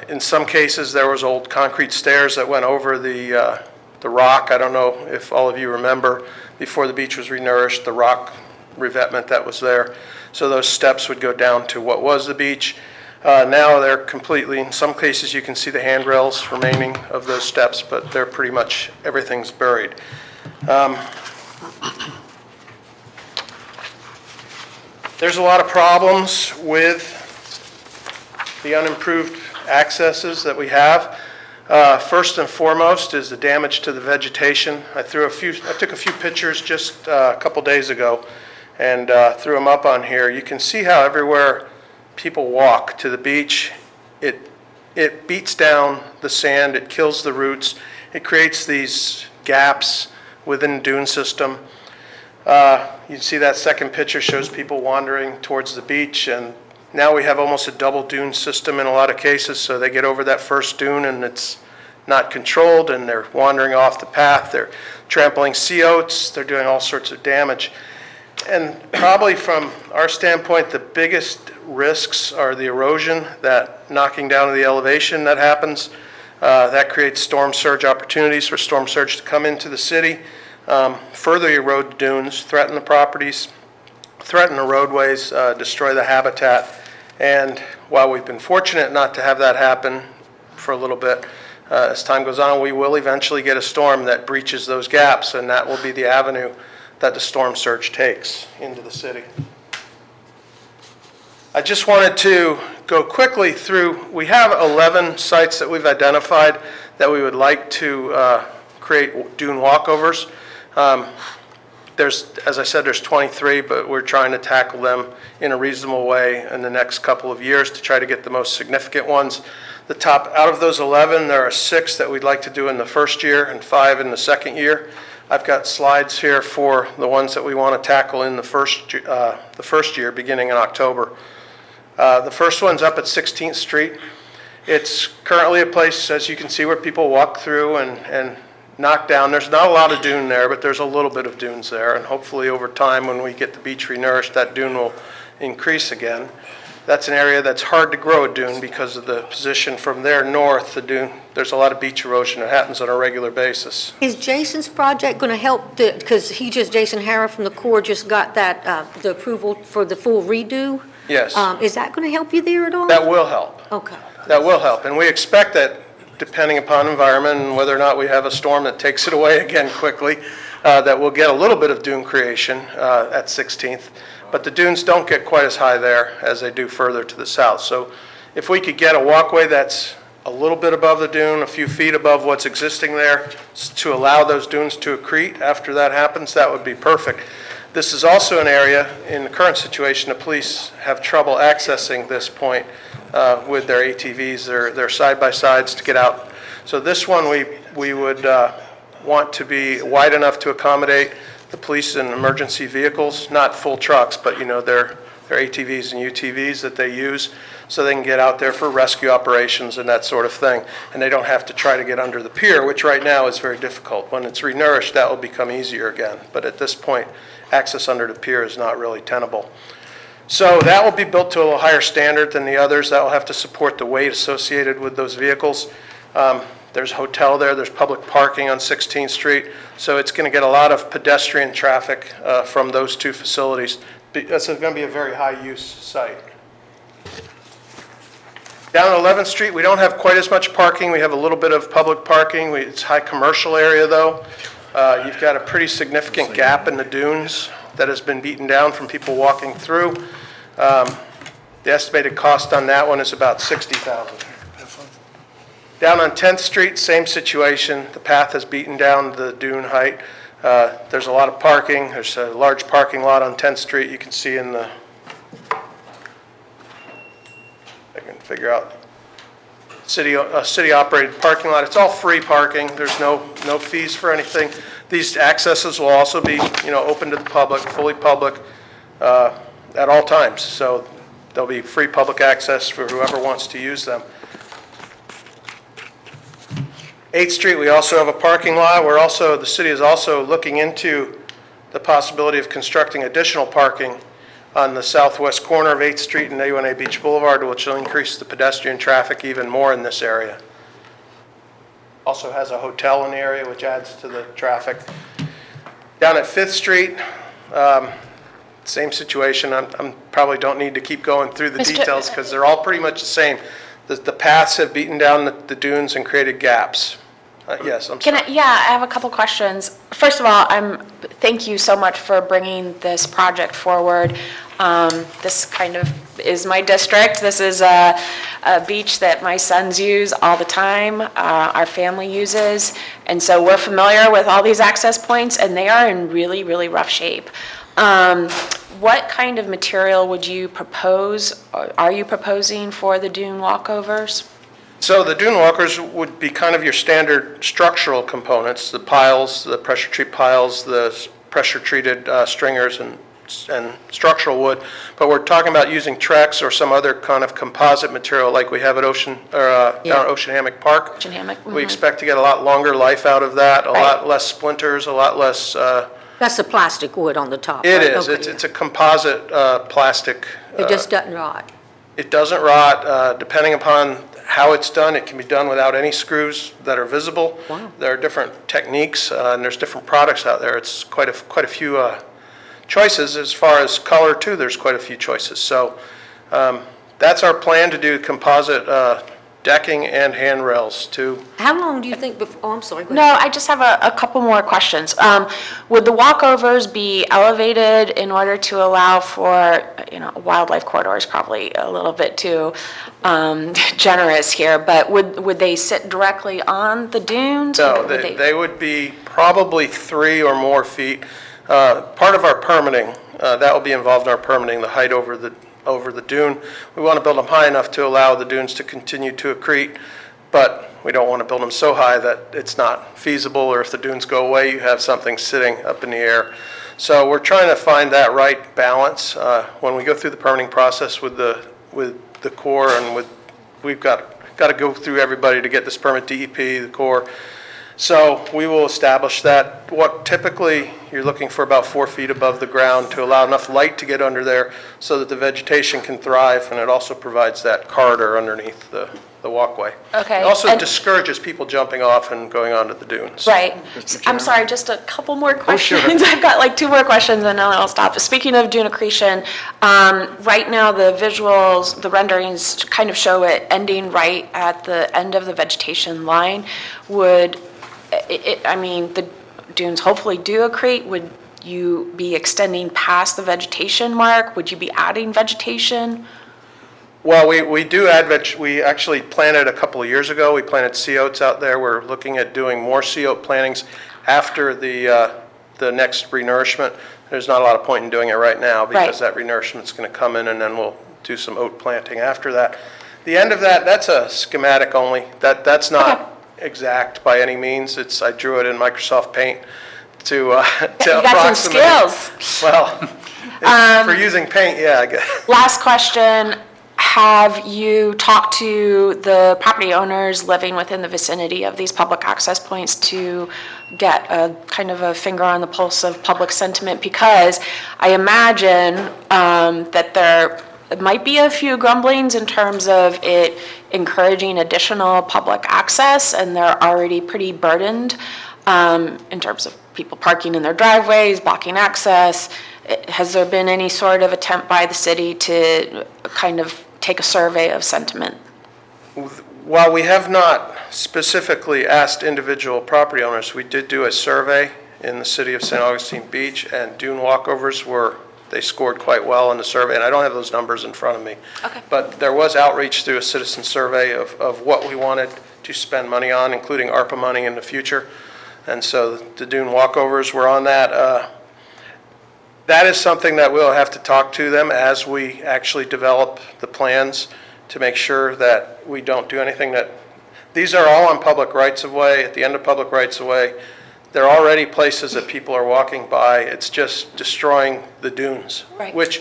In some cases, there was old concrete stairs that went over the rock. I don't know if all of you remember, before the beach was renourished, the rock revetment that was there. So those steps would go down to what was the beach. Now they're completely, in some cases you can see the handrails remaining of those steps, but they're pretty much, everything's buried. There's a lot of problems with the unimproved accesses that we have. First and foremost is the damage to the vegetation. I took a few pictures just a couple days ago and threw them up on here. You can see how everywhere people walk to the beach, it beats down the sand, it kills the roots, it creates these gaps within the dune system. You see that second picture shows people wandering towards the beach, and now we have almost a double dune system in a lot of cases, so they get over that first dune and it's not controlled and they're wandering off the path, they're trampling sea oats, they're doing all sorts of damage. And probably from our standpoint, the biggest risks are the erosion, that knocking down of the elevation that happens. That creates storm surge opportunities for storm surge to come into the city, further erode the dunes, threaten the properties, threaten the roadways, destroy the habitat. And while we've been fortunate not to have that happen for a little bit, as time goes on, we will eventually get a storm that breaches those gaps, and that will be the avenue that the storm surge takes into the city. I just wanted to go quickly through, we have 11 sites that we've identified that we would like to create dune walkovers. As I said, there's 23, but we're trying to tackle them in a reasonable way in the next couple of years to try to get the most significant ones. Out of those 11, there are 6 that we'd like to do in the first year and 5 in the second year. I've got slides here for the ones that we want to tackle in the first year, beginning in October. The first one's up at 16th Street. It's currently a place, as you can see, where people walk through and knock down. There's not a lot of dune there, but there's a little bit of dunes there, and hopefully over time, when we get the beach renourished, that dune will increase again. That's an area that's hard to grow a dune because of the position from there north, the dune. There's a lot of beach erosion that happens on a regular basis. Is Jason's project going to help, because Jason Hara from the Corps just got that, the approval for the full redo? Yes. Is that going to help you there at all? That will help. Okay. That will help, and we expect that, depending upon environment and whether or not we have a storm that takes it away again quickly, that we'll get a little bit of dune creation at 16th. But the dunes don't get quite as high there as they do further to the south. So if we could get a walkway that's a little bit above the dune, a few feet above what's existing there, to allow those dunes to accrete after that happens, that would be perfect. This is also an area, in the current situation, the police have trouble accessing this point with their ATVs, their side-by-sides to get out. So this one we would want to be wide enough to accommodate the police and emergency vehicles, not full trucks, but their ATVs and UTVs that they use, so they can get out there for rescue operations and that sort of thing. And they don't have to try to get under the pier, which right now is very difficult. When it's renourished, that will become easier again. But at this point, access under the pier is not really tenable. So that will be built to a little higher standard than the others. That will have to support the weight associated with those vehicles. There's a hotel there, there's public parking on 16th Street, so it's going to get a lot of pedestrian traffic from those two facilities. That's going to be a very high-use site. Down on 11th Street, we don't have quite as much parking. We have a little bit of public parking. It's high commercial area, though. You've got a pretty significant gap in the dunes that has been beaten down from people walking through. The estimated cost on that one is about $60,000. Down on 10th Street, same situation. The path has beaten down the dune height. There's a lot of parking. There's a large parking lot on 10th Street. You can see in the, I can figure out, city-operated parking lot. It's all free parking. There's no fees for anything. These accesses will also be, open to the public, fully public, at all times. So there'll be free public access for whoever wants to use them. 8th Street, we also have a parking lot. The city is also looking into the possibility of constructing additional parking on the southwest corner of 8th Street and A1A Beach Boulevard, which will increase the pedestrian traffic even more in this area. Also has a hotel in the area, which adds to the traffic. Down at 5th Street, same situation. I probably don't need to keep going through the details because they're all pretty much the same. The paths have beaten down the dunes and created gaps. Yes, I'm sorry. I have a couple questions. First of all, thank you so much for bringing this project forward. This kind of is my district. This is a beach that my sons use all the time, our family uses, and so we're familiar with all these access points, and they are in really, really rough shape. What kind of material would you propose, or are you proposing for the dune walkovers? So the dune walkers would be kind of your standard structural components, the piles, the pressure treat piles, the pressure treated stringers and structural wood. But we're talking about using Trex or some other kind of composite material like we have at down at Ocean Hammock Park. Ocean Hammock, We expect to get a lot longer life out of that, a Right. lot less splinters, a lot less. That's the plastic wood on the top, It right? is. Okay. It's a composite plastic. It just doesn't rot. It doesn't rot. Depending upon how it's done, it can be done without any screws that are visible. Wow. There are different techniques, and there's different products out there. It's quite a few choices. As far as color, too, there's quite a few choices. So that's our plan, to do composite decking and handrails, too. How long do you think before, oh, I'm sorry, go No, ahead. I just have a couple more questions. Would the walkovers be elevated in order to allow for, wildlife corridor is probably a little bit too generous here, but would they sit directly on the dunes? No, Or would they would be probably 3 or more feet. Part of our permitting, that will be involved in our permitting, the height over the dune. We want to build them high enough to allow the dunes to continue to accrete, but we don't want to build them so high that it's not feasible, or if the dunes go away, you have something sitting up in the air. So we're trying to find that right balance. When we go through the permitting process with the Corps, and we've got to go through everybody to get this permit, DEP, the Corps. So we will establish that. What typically, you're looking for about 4 feet above the ground to allow enough light to get under there so that the vegetation can thrive, and it also provides that corridor underneath the walkway. Okay, It also and- discourages people jumping off and going onto the dunes. Right. I'm sorry, just a couple more questions. I've got like 2 more questions and then I'll stop. Speaking of dune accretion, right now the visuals, the renderings kind of show it ending right at the end of the vegetation line. Would, the dunes hopefully do accrete. Would you be extending past the vegetation mark? Would you be adding vegetation? Well, we do add we actually planted a couple of years ago. We planted sea oats out there. We're looking at doing more sea oat plantings after the next renourishment. There's not a lot of point in doing it right now because that renourishment's going to come in, and then we'll do some oat planting after that. The end of that's a schematic only. That's not exact by any means. I drew it in Microsoft Paint to approximate. You got some skills. Well, for using paint, yeah, I guess. Last question. Have you talked to the property owners living within the vicinity of these public access points to get a kind of a finger on the pulse of public sentiment? Because I imagine that they're it might be a few grumblings in terms of it encouraging additional public access, and they're already pretty burdened in terms of people parking in their driveways, blocking access. Has there been any sort of attempt by the city to kind of take a survey of sentiment? While we have not specifically asked individual property owners, we did do a survey in the city of St. Augustine Beach, and dune walkovers they scored quite well in the survey, and I don't have those numbers in front of me. Okay. But there was outreach through a citizen survey of what we wanted to spend money on, including ARPA money in the future. And so the dune walkovers were on that. That is something that we'll have to talk to them as we actually develop the plans to make sure that we don't do anything these are all on public rights-of-way, at the end of public rights-of-way. They're already places that people are walking by. It's just destroying the dunes. Right. Which,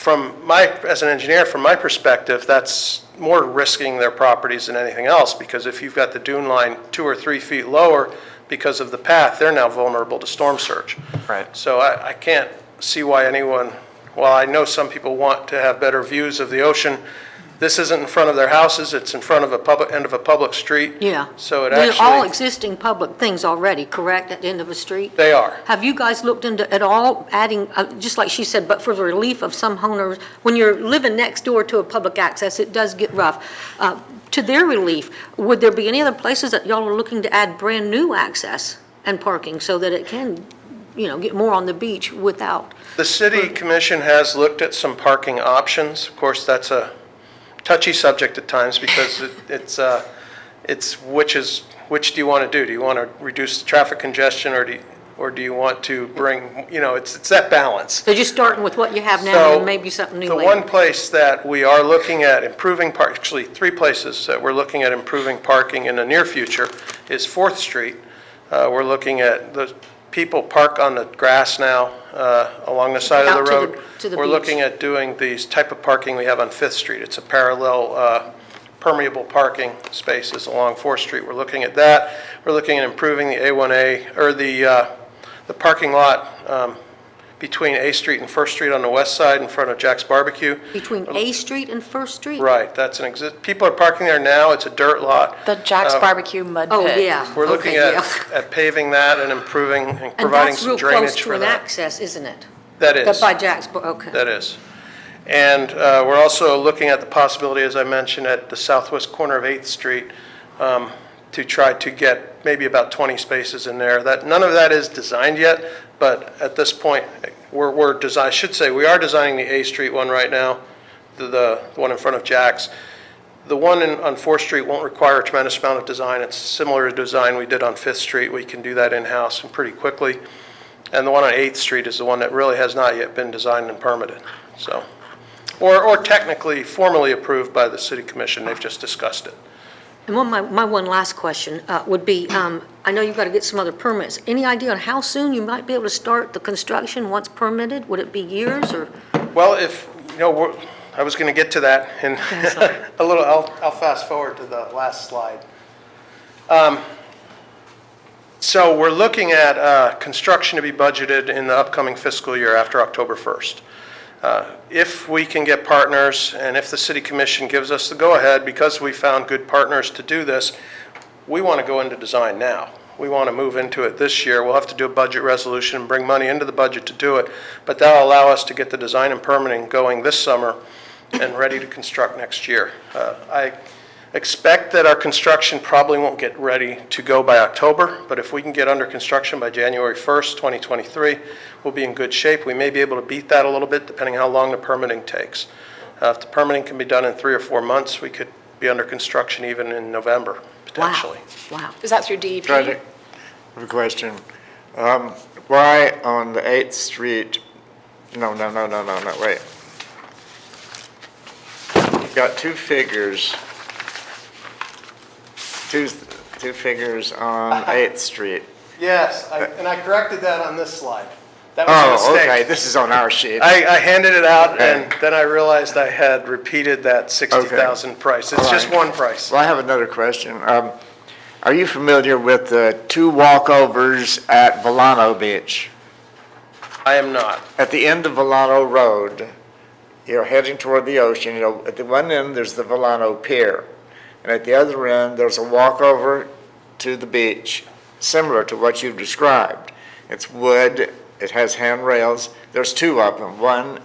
as an engineer, from my perspective, that's more risking their properties than anything else, because if you've got the dune line 2 or 3 feet lower because of the path, they're now vulnerable to storm surge. Right. So I can't see why anyone, while I know some people want to have better views of the ocean, this isn't in front of their houses, it's in front of end of a public street. Yeah. So it They're all actually, existing public things already, correct, at the end of a street? they are. Have you guys looked into at all adding, just like she said, but for the relief of some homeowners, when you're living next door to a public access, it does get rough. To their relief, would there be any other places that y'all are looking to add brand-new access and parking so that it can, get more on the beach without? The city commission has looked at some parking options. Of course, that's a touchy subject at times because it's which do you want to do? Do you want to reduce the traffic congestion, or do you want to bring, it's that balance. So just starting with what you have now So and maybe something new the later. one place that we are looking at improving actually 3 places that we're looking at improving parking in the near future is 4th Street. We're looking at the people park on the grass now along the side of Out the to the- road. to the We're beach. looking at doing these type of parking we have on 5th Street. It's a parallel permeable parking spaces along 4th Street. We're looking at that. We're looking at improving the A1A, or the parking lot between A Street and 1st Street on the west side in front of Jack's Barbecue. Between A Street and First Street? Right, that's people are parking there now. It's a dirt lot. The Jack's Barbecue mud pit. Oh, yeah. We're looking Okay, at yeah. at paving that and improving and And providing that's some real close drainage to for an that. access, isn't it? That is. By Jack's, okay. That is. And we're also looking at the possibility, as I mentioned, at the southwest corner of 8th Street, to try to get maybe about 20 spaces in there. None of that is designed yet, but at this point, I should say, we are designing the A Street one right now, the one in front of Jack's. The one on 4th Street won't require a tremendous amount of design. It's similar to design we did on 5th Street. We can do that in-house and pretty quickly. And the one on 8th Street is the one that really has not yet been designed and permitted, so. Or technically formally approved by the city commission, they've just discussed it. And my one last question would be, I know you've got to get some other permits. Any idea on how soon you might be able to start the construction once permitted? Would it be years or? Well, I was going to get to that in a little, I'll fast forward to the last slide. So we're looking at construction to be budgeted in the upcoming fiscal year after October 1st. If we can get partners, and if the city commission gives us the go-ahead, because we found good partners to do this, we want to go into design now. We want to move into it this year. We'll have to do a budget resolution and bring money into the budget to do it, but that'll allow us to get the design and permitting going this summer and ready to construct next year. I expect that our construction probably won't get ready to go by October, but if we can get under construction by January 1st, 2023, we'll be in good shape. We may be able to beat that a little bit depending how long the permitting takes. If the permitting can be done in 3 or 4 months, we could be under construction even in November, potentially. Wow. Is that through DEP? Project, I have a question. Why on the 8th Street, no, wait. You've got 2 figures. Two figures on 8th Street. Yes, and I corrected that on this slide. That was a Oh, mistake. okay, this is on our sheet. I handed it out, Okay. and then I realized I had repeated that 60,000 price. It's All just right. one price. Well, I have another question. Are you familiar with the 2 walkovers at Volano Beach? I am not. At the end of Volano Road, you're heading toward the ocean, at the one end, there's the Volano Pier. And at the other end, there's a walkover to the beach, similar to what you've described. It's wood, it has handrails. There's two of them, one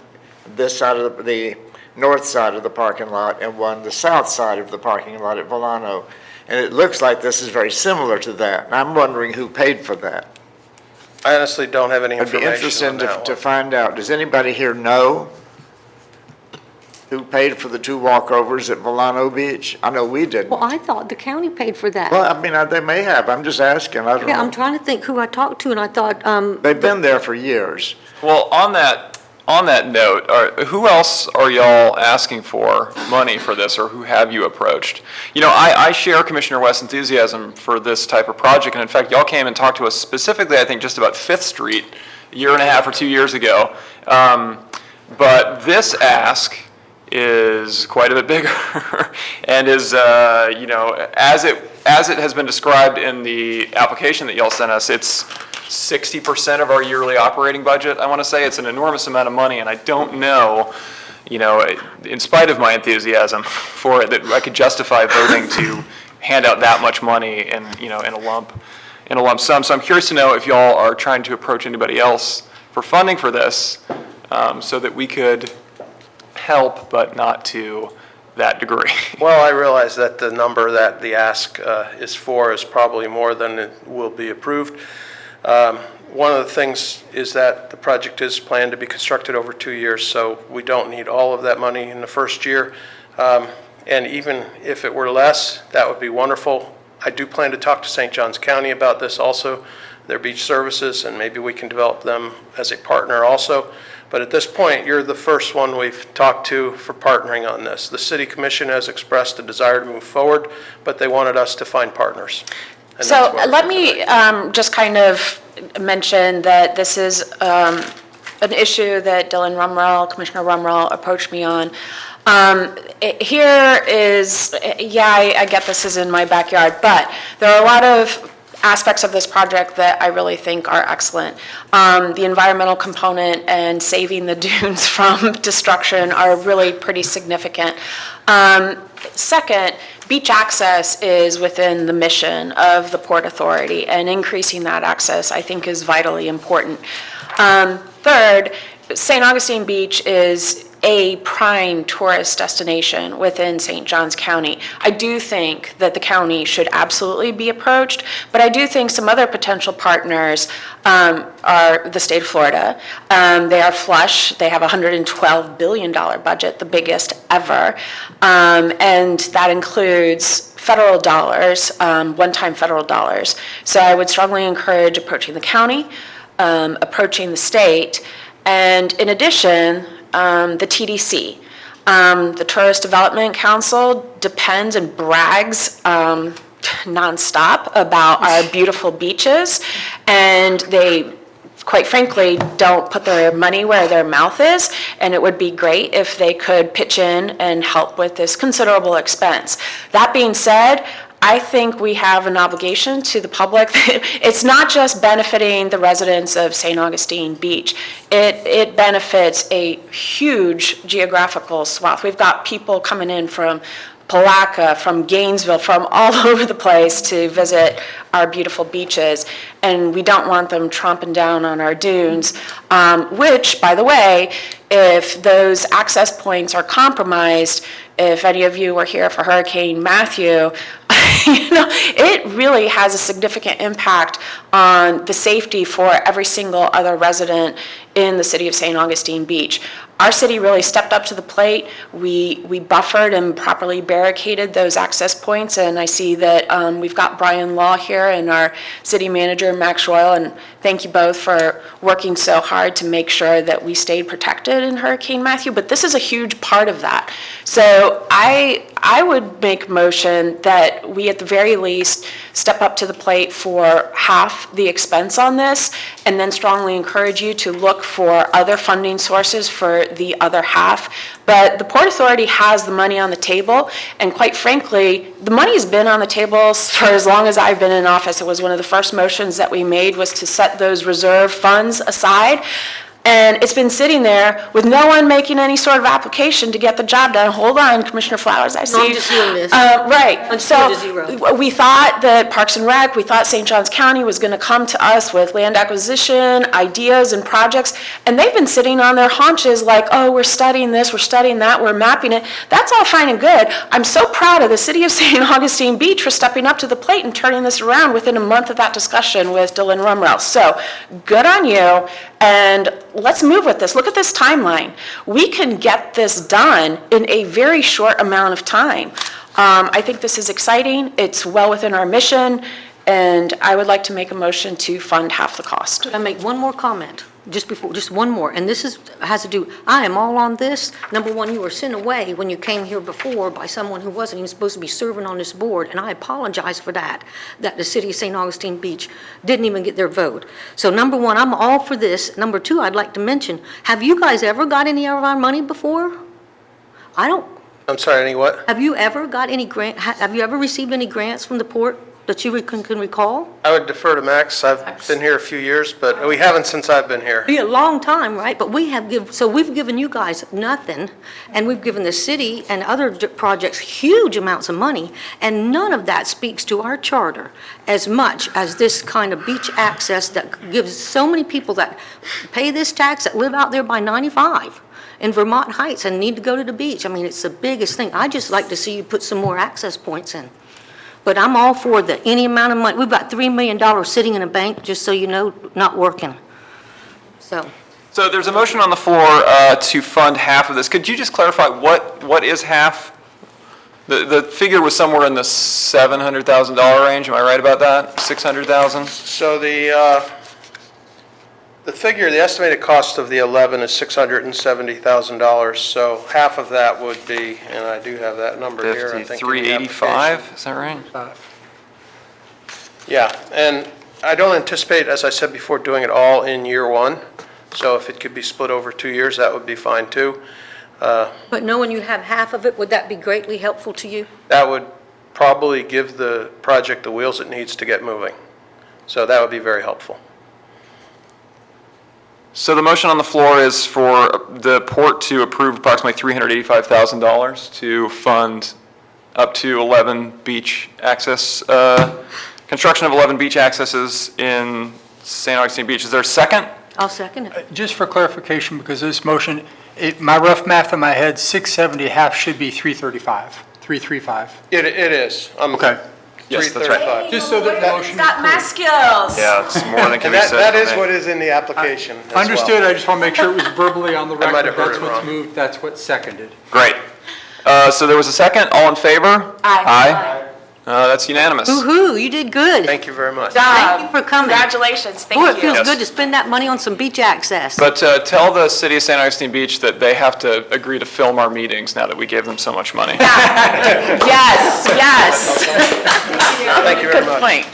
this side of the north side of the parking lot and one the south side of the parking lot at Volano. And it looks like this is very similar to that. And I'm wondering who paid for that. I honestly don't have any I'd be information on interested that to one. find out. Does anybody here know who paid for the two walkovers at Volano Beach? I know we didn't. Well, I thought the county paid for that. Well, I mean, they may have. I'm just asking. I don't Yeah, I'm know. trying to think who I talked to, and I thought, They've been there for years. Well, on that note, who else are y'all asking for money for this, or who have you approached? I share Commissioner West's enthusiasm for this type of project, and in fact, y'all came and talked to us specifically, I think, just about Fifth Street a year and a half or 2 years ago. But this ask is quite a bit bigger, and is, as it has been described in the application that y'all sent us, it's 60% of our yearly operating budget, I want to say. It's an enormous amount of money, and I don't know, in spite of my enthusiasm for it, that I could justify voting to hand out that much money in a lump sum. So I'm curious to know if y'all are trying to approach anybody else for funding for this, so that we could help, but not to that degree. Well, I realize that the number that the ask is for is probably more than it will be approved. One of the things is that the project is planned to be constructed over 2 years, so we don't need all of that money in the first year. And even if it were less, that would be wonderful. I do plan to talk to St. Johns County about this also, their beach services, and maybe we can develop them as a partner also. But at this point, you're the first one we've talked to for partnering on this. The City Commission has expressed a desire to move forward, but they wanted us to find partners. And So that's why we're let here me tonight. just kind of mention that this is an issue that Commissioner Rumrell approached me on. Here is, I get this is in my backyard, but there are a lot of aspects of this project that I really think are excellent. The environmental component and saving the dunes from destruction are really pretty significant. Second, beach access is within the mission of the Port Authority, and increasing that access, I think, is vitally important. Third, St. Augustine Beach is a prime tourist destination within St. Johns County. I do think that the county should absolutely be approached, but I do think some other potential partners are the state of Florida. They are flush. They have a $112 billion budget, the biggest ever, and that includes federal dollars, one-time federal dollars. So I would strongly encourage approaching the county, approaching the state, and in addition, the TDC. The Tourist Development Council depends and brags nonstop about our beautiful beaches, and they, quite frankly, don't put their money where their mouth is, and it would be great if they could pitch in and help with this considerable expense. That being said, I think we have an obligation to the public. It's not just benefiting the residents of St. Augustine Beach. It benefits a huge geographical swath. We've got people coming in from Palatka, from Gainesville, from all over the place to visit our beautiful beaches, and we don't want them tromping down on our dunes, which, by the way, if those access points are compromised, if any of you were here for Hurricane Matthew, it really has a significant impact on the safety for every single other resident in the city of St. Augustine Beach. Our city really stepped up to the plate. We buffered and properly barricaded those access points, and I see that we've got Brian Law here and our city manager, Max Royal, and thank you both for working so hard to make sure that we stayed protected in Hurricane Matthew, but this is a huge part of that. So I would make a motion that we at the very least step up to the plate for half the expense on this, and then strongly encourage you to look for other funding sources for the other half. But the Port Authority has the money on the table, and quite frankly, the money's been on the table for as long as I've been in office. It was one of the first motions that we made, was to set those reserve funds aside. And it's been sitting there with no one making any sort of application to get the job done. Hold on, Commissioner Flowers, I see. No, I'm just hearing this. Right. I'm just So hearing the zero. we thought that Parks and Rec, we thought St. Johns County was going to come to us with land acquisition, ideas and projects, and they've been sitting on their haunches like, oh, we're studying this, we're studying that, we're mapping it. That's all fine and good. I'm so proud of the city of St. Augustine Beach for stepping up to the plate and turning this around within a month of that discussion with Dylan Rumrell. So good on you, and let's move with this. Look at this timeline. We can get this done in a very short amount of time. I think this is exciting, it's well within our mission, and I would like to make a motion to fund half the cost. Can I make one more comment, just one more, and this has to do, I am all on this. Number one, you were sent away when you came here before by someone who wasn't even supposed to be serving on this board, and I apologize for that the city of St. Augustine Beach didn't even get their vote. So number one, I'm all for this. Number two, I'd like to mention, have you guys ever got any of our money before? I'm sorry, any what? Have you ever got any have you ever received any grants from the port that you can recall? I would defer to Max. I've been here a few years, but we haven't since I've been here. Be a long time, right? But we've given you guys nothing, and we've given the city and other projects huge amounts of money, and none of that speaks to our charter as much as this kind of beach access that gives so many people that pay this tax that live out there by 95 in Vermont Heights and need to go to the beach. I mean, it's the biggest thing. I'd just like to see you put some more access points in. But I'm all for any amount of money. We've got $3 million sitting in a bank, just so you know, not working. So So there's a motion on the floor to fund half of this. Could you just clarify what is half? The figure was somewhere in the $700,000 range, am I right about that? 600,000? So the figure, the estimated cost of the 11 is $670,000. So half of that would be, and I do have that number here, I think. in the application. 385, is that right? Yeah, and I don't anticipate, as I said before, doing it all in year one. So if it could be split over 2 years, that would be fine too. but knowing you have half of it, would that be greatly helpful to you? That would probably give the project the wheels it needs to get moving. So that would be very helpful. So the motion on the floor is for the port to approve approximately $385,000 to fund up to 11 beach access, construction of 11 beach accesses in St. Augustine Beach. Is there a second? I'll second it. Just for clarification, because this motion, my rough math in my head, 670, half should be 335. It is. Okay. Yes, that's right. 335. Just so that the motion is Got math clear. skills. Yeah, it's more than can And be that, said. that for is me. what is in the application as well. Understood, I just want to make sure it was verbally on the I might record. have heard That's it what's wrong. moved, that's what's seconded. Great. So there was a second, all in favor? Aye. That's unanimous. Woo-hoo, you did good. Thank you very much. Thank you for coming. Congratulations, thank Boy, you. it feels Yes. good to spend that money on some beach access. But tell the city of St. Augustine Beach that they have to agree to film our meetings now that we gave them so much money. Yes, yes. Thank you very much. Point.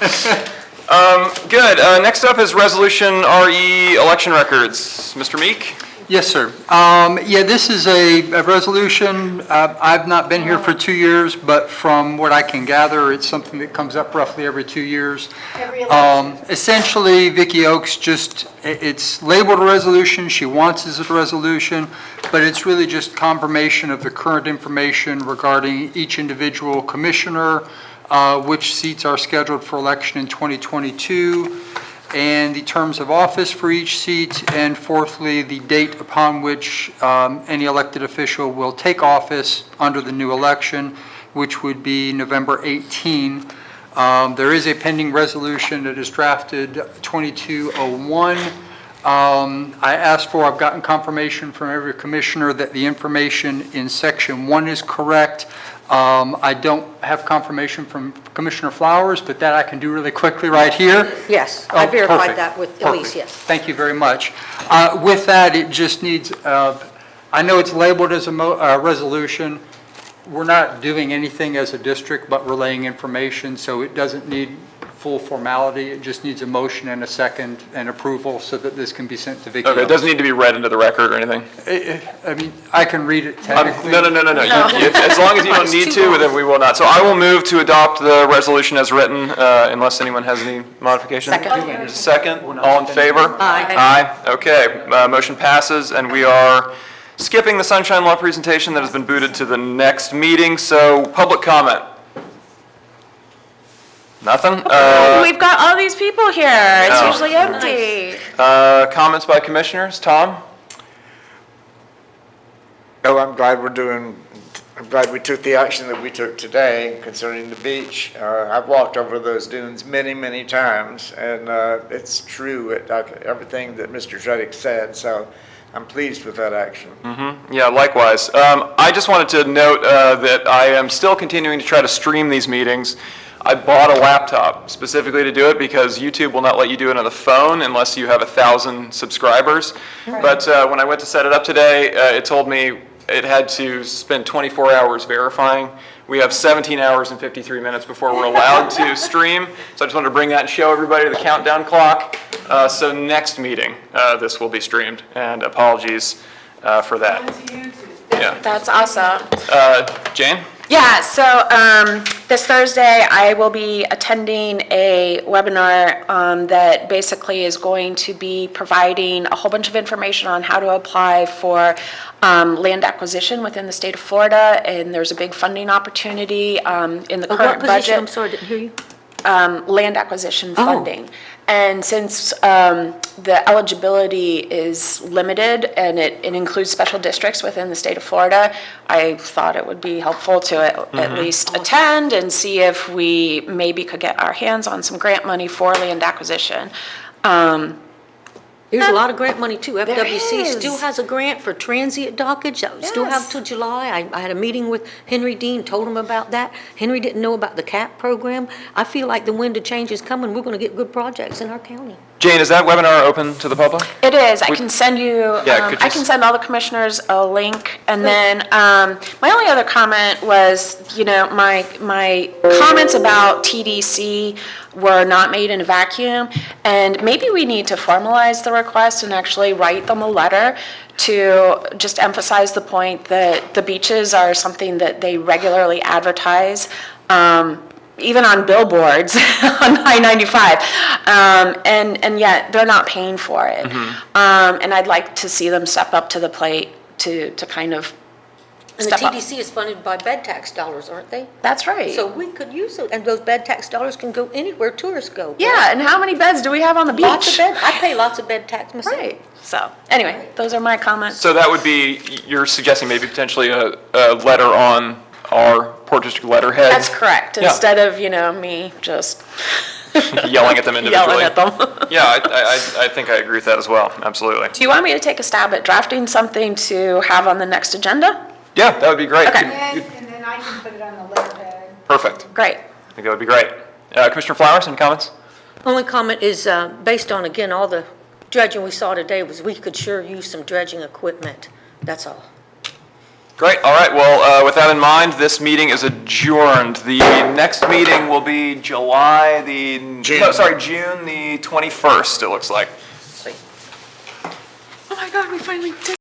Good. Next up is Resolution RE Election Records. Mr. Meek? Yes, sir. Yeah, this is a resolution, I've not been here for 2 years, but from what I can gather, it's something that comes up roughly every 2 years. Essentially, Vicki Oakes it's labeled a resolution, she wants it as a resolution, but it's really just confirmation of the current information regarding each individual commissioner, which seats are scheduled for election in 2022, and the terms of office for each seat, and fourthly, the date upon which any elected official will take office under the new election, which would be November 18. There is a pending resolution that is drafted 2201. I've gotten confirmation from every commissioner that the information in section 1 is correct. I don't have confirmation from Commissioner Flowers, but that I can do really quickly right here. Yes, I Oh, verified perfect, that with perfect. Elise, yes. Thank you very much. With that, it just needs, I know it's labeled as a resolution. We're not doing anything as a district but relaying information, so it doesn't need full formality. It just needs a motion and a second and approval so that this can be sent to Vicki. Okay, it doesn't need to be read into the record or anything? I mean, I can read it technically. No. As long as you don't need to, then we will not. So I will move to adopt the resolution as written, unless anyone has any modifications. Second, all in favor? Aye. Okay, motion passes, and we are skipping the Sunshine Law presentation that has been booted to the next meeting, so public comment. Nothing? We've got all these people here. It's usually empty. Comments by commissioners? Tom? Oh, I'm glad we took the action that we took today concerning the beach. I've walked over those dunes many, many times, and it's true, everything that Mr. Tredick said, so I'm pleased with that action. Yeah, likewise. I just wanted to note that I am still continuing to try to stream these meetings. I bought a laptop specifically to do it because YouTube will not let you do it on the phone unless you have 1,000 subscribers. But when I went to set it up today, it told me it had to spend 24 hours verifying. We have 17 hours and 53 minutes before we're allowed to stream. So I just wanted to bring that and show everybody the countdown clock. So next meeting, this will be streamed, and apologies for that. Yeah. That's awesome. Jane? Yeah, so this Thursday, I will be attending a webinar that basically is going to be providing a whole bunch of information on how to apply for land acquisition within the state of Florida, and there's a big funding opportunity in the current What position? I'm budget. sorry, I didn't hear you. Land acquisition funding. And since the eligibility is limited and it includes special districts within the state of Florida, I thought it would be helpful to at least attend and see if we maybe could get our hands on some grant money for land acquisition. There's a lot of grant money too. FWC is. still has a grant for transient dockage. That we still have Yes. till July. I had a meeting with Henry Dean, told him about that. Henry didn't know about the CAP program. I feel like the wind of change is coming. We're going to get good projects in our county. Jane, is that webinar open to the public? It is. I can send you, Yeah, could you I can send all the commissioners a link. And then my only other comment was, my comments about TDC were not made in a vacuum. And maybe we need to formalize the request and actually write them a letter to just emphasize the point that the beaches are something that they regularly advertise, even on billboards on I-95, and yet they're not paying for it. And I'd like to see them step up to the plate to kind of And the step up. TDC is funded by bed tax dollars, aren't they? That's right. So we could use it, and those bed tax dollars can go anywhere tourists go. Yeah, and how many beds do we have on the beach? Lots of bed, I pay lots of bed tax myself. Right. So, anyway, those are my comments. So that would be, you're suggesting maybe potentially a letter on our Port District letterhead? That's correct, Yeah. instead of, me just Yelling at them individually? yelling at them. Yeah, I think I agree with that as well, absolutely. Do you want me to take a stab at drafting something to have on the next agenda? Yeah, that would be great. Okay. And then I can put it on the letterhead. Perfect. Great. I think that would be great. Commissioner Flowers, any comments? Only comment is, based on, again, all the dredging we saw today, was we could sure use some dredging equipment. That's all. Great, all right, well, with that in mind, this meeting is adjourned. The next meeting will be June the 21st, it looks like. Oh my God, we finally did